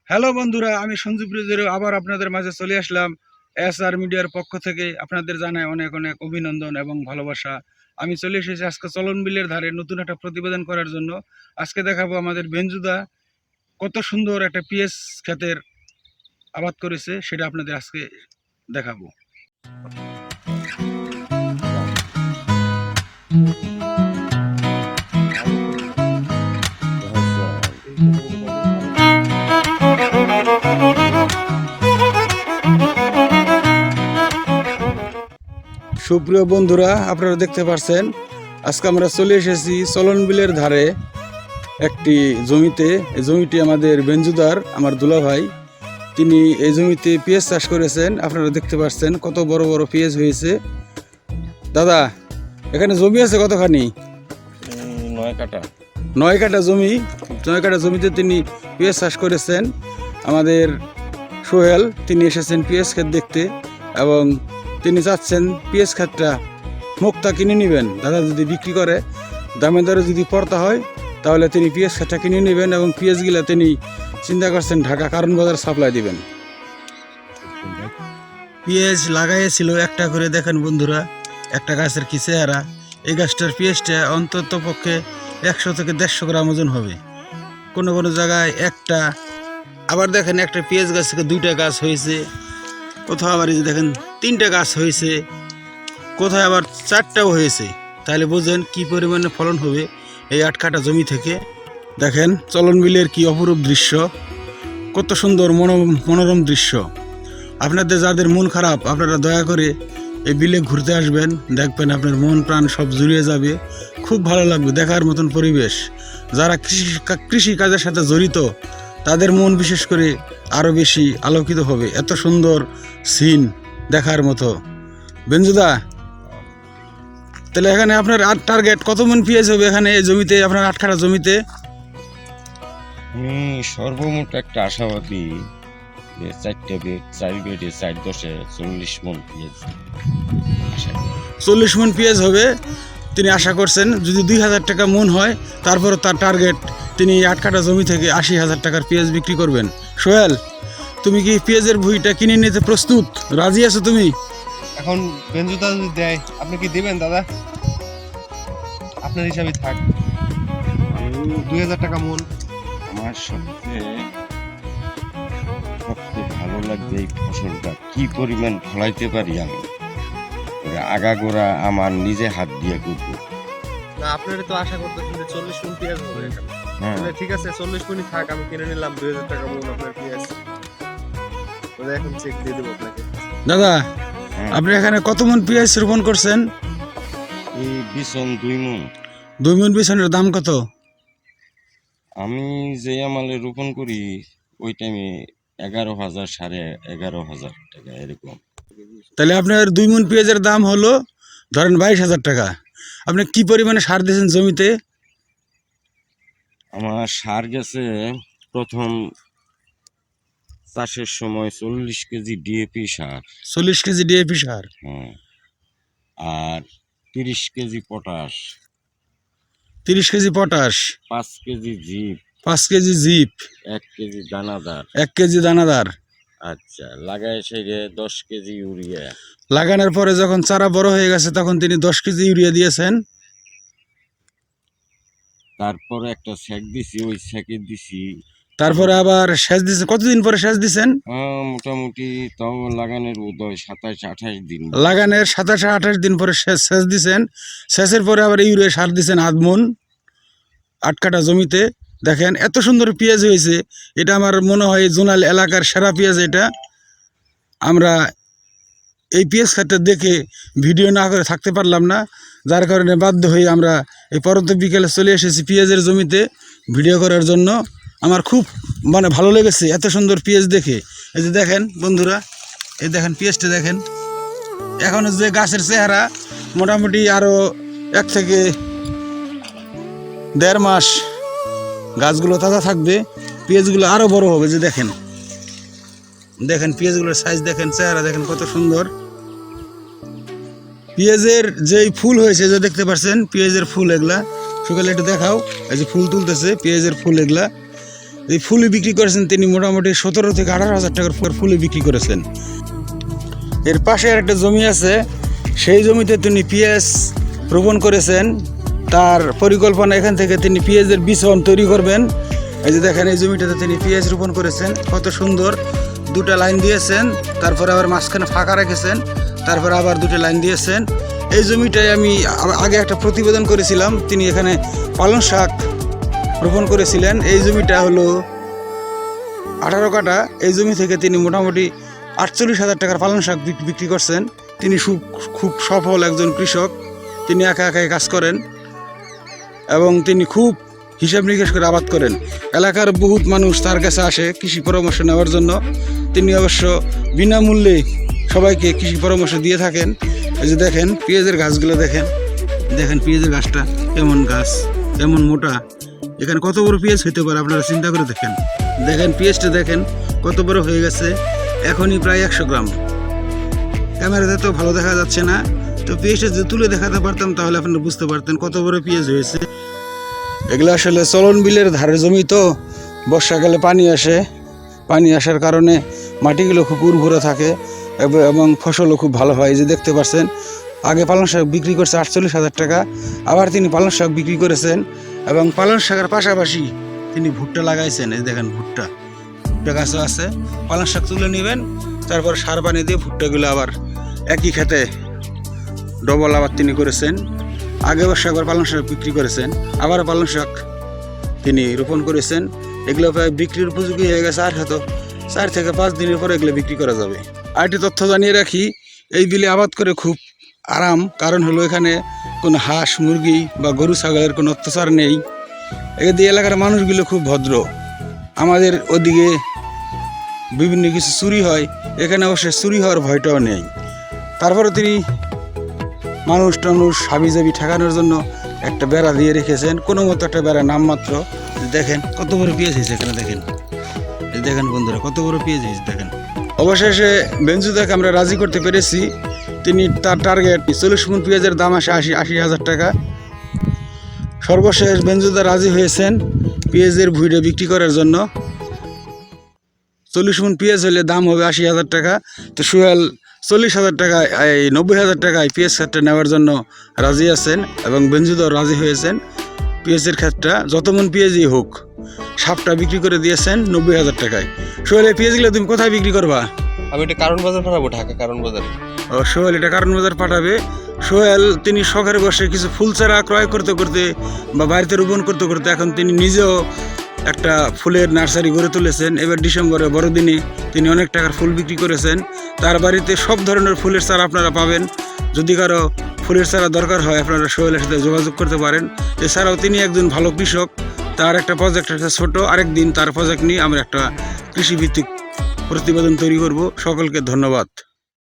Hello বন্ধুরা, আমি সঞ্জীব রিজের আবার আপনাদের মাঝে চলে আসলাম। SR মিডিয়ার পক্ষ থেকে আপনাদের জানাই অনেক অনেক অভিনন্দন এবং ভালোবাসা। আমি চলে এসেছি আজকে চলন বিলের ধারে নতুন একটা প্রতিবেদন করার জন্য। আজকে দেখাবো আমাদের বেঞ্জুদা কত সুন্দর একটা পিএস ক্ষেতের আবাদ করেছে, সেটা আপনাদের আজকে দেখাবো। সুপ্রিয় বন্ধুরা, আপনারা দেখতে পাচ্ছেন আজকে আমরা চলে এসেছি চলন বিলের ধারে একটি জমিতে। এই জমিটি আমাদের বেঞ্জুদার, আমার দুলা ভাই, তিনি এই জমিতে পেঁয়াজ চাষ করেছেন। আপনারা দেখতে পাচ্ছেন কত বড় বড় পেঁয়াজ হয়েছে। দাদা, এখানে জমি আছে কতখানি? 9 কাঠা। 9 কাঠা জমি। 9 কাঠা জমিতে তিনি পেঁয়াজ চাষ করেছেন। আমাদের সোহেল, তিনি এসেছেন পেঁয়াজ ক্ষেত দেখতে এবং তিনি চাচ্ছেন পেঁয়াজ ক্ষেতটা মুক্তা কিনে নেবেন। দাদা যদি বিক্রি করে, দামে দরে যদি পড়তা হয়, তাহলে তিনি পেঁয়াজ ক্ষেতটা কিনে নেবেন এবং পেঁয়াজগুলা তিনি চিন্তা করছেন ঢাকা কারণ বাজার সাপ্লাই দিবেন। পেঁয়াজ লাগাইছিল একটা করে, দেখেন বন্ধুরা একটা গাছের কি চেহারা। এই গাছটার পেঁয়াজটা অন্তত পক্ষে 100 থেকে 150 গ্রাম ওজন হবে কোনো কোনো জায়গায় একটা। আবার দেখেন একটা পেঁয়াজ গাছ থেকে 2টা গাছ হয়েছে, কোথাও আবার এই যে দেখেন 3টা গাছ হয়েছে, কোথায় আবার 4টাও হয়েছে। তাহলে বুঝেন কি পরিমাণে ফলন হবে এই 8 কাঠা জমি থেকে। দেখেন চলন বিলের কি অপরূপ দৃশ্য, কত সুন্দর মনোরম দৃশ্য। আপনাদের যাদের মন খারাপ, আপনারা দয়া করে এই বিলে ঘুরতে আসবেন, দেখবেন আপনার মন প্রাণ সব জুড়িয়ে যাবে, খুব ভালো লাগবে, দেখার মতন পরিবেশ। যারা কৃষি কাজের সাথে জড়িত, তাদের মন বিশেষ করে আরও বেশি আলোকিত হবে। এত সুন্দর সিন দেখার মতো। বেঞ্জুদা, তাহলে এখানে আপনার টার্গেট কত মন পেঁয়াজ হবে এখানে এই জমিতে, আপনার 8 কাঠা জমিতে? আমি সর্বমোট একটা আশাবাদী যে 4 বেড 4 10-এ 40 মন পেঁয়াজ আশা করি। 40 মন পেঁয়াজ হবে তিনি আশা করছেন। যদি 2000 টাকা মন হয়, তারপর তার টার্গেট তিনি 8 কাঠা জমি থেকে 80,000 টাকার পেঁয়াজ বিক্রি করবেন। সোহেল, তুমি কি পেঁয়াজের ভুঁইটা কিনে নিতে প্রস্তুত? রাজি আছো তুমি? এখন বেঞ্জুদা যদি দেয়, আপনি কি দিবেন দাদা? আপনার হিসাবে থাক। 2000 টাকা মন। আমার সবচেয়ে ভালো লাগছে এই ফসলটা কি পরিমাণ ফলাইতে পারি আমি। আগাগোড়া আমার নিজে হাত দিয়ে করবো। না, আপনারা তো আশা করতেছেন যে 40 মন পেঁয়াজ হবে এখানে। হ্যাঁ, তাহলে ঠিক আছে, 40 মনই থাক, আমি কিনে নিলাম 2000 টাকা মন আপনার পেঁয়াজ। ওটা এখন চেক দিয়ে দেবো আপনাকে। দাদা, হ্যাঁ। আপনি এখানে কত মন পেঁয়াজ রোপণ করছেন? এই বিছন 2 মন। 2 মন বিছনের দাম কত? আমি যে আমালে রোপণ করি ওই টাইমে 11,000 11,500 টাকা এরকম। তাহলে আপনার 2 মন পেঁয়াজের দাম হলো ধরেন 22,000 টাকা। আপনি কি পরিমাণে সার দিয়েছেন জমিতে? আমার সার গেছে প্রথম চাষের সময় 40 কেজি ডিএপি সার। 40 কেজি ডিএপি সার। হ্যাঁ, আর 30 KG potash, 30 KG potash, 5 KG জিপ, 5 কেজি জিপ, 1 কেজি দানাদার। 1 কেজি দানাদার। আচ্ছা, লাগায় সেরে 10 কেজি ইউরিয়া। লাগানোর পরে যখন চারা বড় হয়ে গেছে, তখন তিনি 10 কেজি ইউরিয়া দিয়েছেন। তারপরে একটা সেক দিছি, ওই সেকে দিছি। তারপরে আবার সেচ দিয়েছেন। কতদিন পরে সেচ দিয়েছেন? মোটামুটি তাও লাগানোর বোধহয় 27-28 দিন। লাগানোর 27-28 দিন পরে সেচ দিয়েছেন। সেচের পরে আবার ইউরিয়া সার দিয়েছেন 8 মন 8 কাঠা জমিতে। দেখেন এত সুন্দর পেঁয়াজ হয়েছে। এটা আমার মনে হয় জোনাল এলাকার সেরা পেঁয়াজ এটা। আমরা এই পেঁয়াজ ক্ষেতটা দেখে ভিডিও না করে থাকতে পারলাম না, যার কারণে বাধ্য হয়ে আমরা এই পরন্ত বিকেলে চলে এসেছি পেঁয়াজের জমিতে ভিডিও করার জন্য। আমার খুব ভালো লেগেছে এত সুন্দর পেঁয়াজ দেখে। এই যে দেখেন বন্ধুরা, এই দেখেন পেঁয়াজটা দেখেন। এখনও যে গাছের চেহারা, মোটামুটি আরও 1 থেকে 1.5 মাস গাছগুলো তাজা থাকবে, পেঁয়াজগুলো আরও বড় হবে। যে দেখেন দেখেন পেঁয়াজগুলোর সাইজ দেখেন, চেহারা দেখেন কত সুন্দর। পেঁয়াজের যেই ফুল হয়েছে, যে দেখতে পাচ্ছেন পেঁয়াজের ফুল, এগুলা সকালে একটু দেখাও। এই যে ফুল তুলতেছে পেঁয়াজের ফুল, এগুলা এই ফুলে বিক্রি করেছেন তিনি মোটামুটি 17 থেকে 18,000 টাকার ফুলে বিক্রি করেছেন। এর পাশে আর একটা জমি আছে, সেই জমিতে তিনি পেঁয়াজ রোপণ করেছেন। তার পরিকল্পনা এখান থেকে তিনি পেঁয়াজের বীজ তৈরি করবেন। এই যে দেখেন এই জমিটাতে তিনি পেঁয়াজ রোপণ করেছেন, কত সুন্দর। 2টা লাইন দিয়েছেন, তারপরে আবার মাঝখানে ফাঁকা রেখেছেন, তারপরে আবার 2টা লাইন দিয়েছেন। এই জমিটায় আমি আগে একটা প্রতিবেদন করেছিলাম, তিনি এখানে পালং শাক রোপণ করেছিলেন। এই জমিটা হলো 18 কাঠা। এই জমি থেকে তিনি মোটামুটি 48,000 টাকার পালং শাক বিক্রি করছেন। তিনি খুব সফল একজন কৃষক। তিনি একা একাই কাজ করেন এবং তিনি খুব হিসাব নিকাশ করে আবাদ করেন। এলাকার বহুত মানুষ তার কাছে আসে কৃষি পরামর্শ নেওয়ার জন্য। তিনি অবশ্য বিনামূল্যে সবাইকে কৃষি পরামর্শ দিয়ে থাকেন। এই যে দেখেন পেঁয়াজের গাছগুলো দেখেন, দেখেন পেঁয়াজের গাছটা কেমন গাছ, কেমন মোটা। এখানে কত বড় পেঁয়াজ হইতে পারে আপনারা চিন্তা করে দেখেন। দেখেন পেঁয়াজটা দেখেন কত বড় হয়ে গেছে, এখনই প্রায় 100 গ্রাম। ক্যামেরাতে তো ভালো দেখা যাচ্ছে না, তো পেঁয়াজটা যদি তুলে দেখাতে পারতাম তাহলে আপনারা বুঝতে পারতেন কত বড় পেঁয়াজ হয়েছে। এগুলো আসলে চলন বিলের ধারে জমি, তো বর্ষাকালে পানি আসে, পানি আসার কারণে মাটিগুলো খুব উর্বরা থাকে এবং ফসলও খুব ভালো হয়। এই যে দেখতে পাচ্ছেন আগে পালং শাক বিক্রি করছে 48,000 টাকা, আবার তিনি পালং শাক বিক্রি করেছেন এবং পালং শাকের পাশাপাশি তিনি ভুট্টা লাগাইছেন। এই দেখেন ভুট্টা গাছও আছে। পালং শাক তুলে নেবেন, তারপর সার পানি দিয়ে ভুট্টাগুলো আবার একই খেতে ডবল আবার তিনি করেছেন। আগে বর্ষে একবার পালং শাক বিক্রি করেছেন, আবার পালং শাক তিনি রোপণ করেছেন। এগুলো প্রায় বিক্রির উপযোগী হয়ে গেছে, আর হয়তো 4 থেকে 5 দিনের পরে এগুলো বিক্রি করা যাবে। আরেকটি তথ্য জানিয়ে রাখি, এই বিলে আবাদ করে খুব আরাম, কারণ হলো এখানে কোনো হাঁস মুরগি বা গরু ছাগলের কোনো অত্যাচার নেই। এদিকে এলাকার মানুষগুলো খুব ভদ্র। আমাদের ওদিকে বিভিন্ন কিছু চুরি হয়, এখানে অবশ্যই চুরি হওয়ার ভয়টাও নেই। তারপরে তিনি মানুষ টানুষ হাবিজাবি ঠেকানোর জন্য একটা বেড়া দিয়ে রেখেছেন, কোনো মতো একটা বেড়া নামমাত্র। দেখেন কত বড় পেঁয়াজ হয়েছে এখানে, দেখেন এই দেখেন বন্ধুরা কত বড় পেঁয়াজ হয়েছে দেখেন। অবশেষে বেঞ্জুদাকে আমরা রাজি করতে পেরেছি। তিনি তার টার্গেট 40 মণ পেঁয়াজের দাম আসে 80,000 টাকা। সর্বশেষ বেঞ্জুদা রাজি হয়েছেন পেঁয়াজের ভুঁড়ে বিক্রি করার জন্য। 40 মণ পেঁয়াজ হলে দাম হবে 80,000 টাকা। তো সোহেল 40,000 টাকায় 90,000 টাকায় পেঁয়াজ ক্ষেতটা নেওয়ার জন্য রাজি আছেন এবং বেঞ্জুদাও রাজি হয়েছেন। পেঁয়াজের ক্ষেতটা যত মন পেঁয়াজই হোক, সাপটা বিক্রি করে দিয়েছেন 90,000 টাকায়। সোহেল এই পেঁয়াজগুলো তুমি কোথায় বিক্রি করবা? আমি এটা কারণ বাজার পাঠাবো, ঢাকা কারণ বাজারে। ও সোহেল এটা কারণ বাজার পাঠাবে। সোহেল তিনি শখের বসে কিছু ফুল চারা ক্রয় করতে করতে বা বাড়িতে রোপণ করতে করতে এখন তিনি নিজেও একটা ফুলের নার্সারি গড়ে তুলেছেন। এবার ডিসেম্বরে বড়দিনে তিনি অনেক টাকার ফুল বিক্রি করেছেন। তার বাড়িতে সব ধরনের ফুলের চারা আপনারা পাবেন। যদি কারো ফুলের চারা দরকার হয় আপনারা সোহেলের সাথে যোগাযোগ করতে পারেন। এছাড়াও তিনি একজন ভালো কৃষক। তার একটা প্রজেক্ট আছে ছোটো, আরেকদিন তার প্রজেক্ট নিয়ে আমরা একটা কৃষিভিত্তিক প্রতিবেদন তৈরি করব। সকলকে ধন্যবাদ।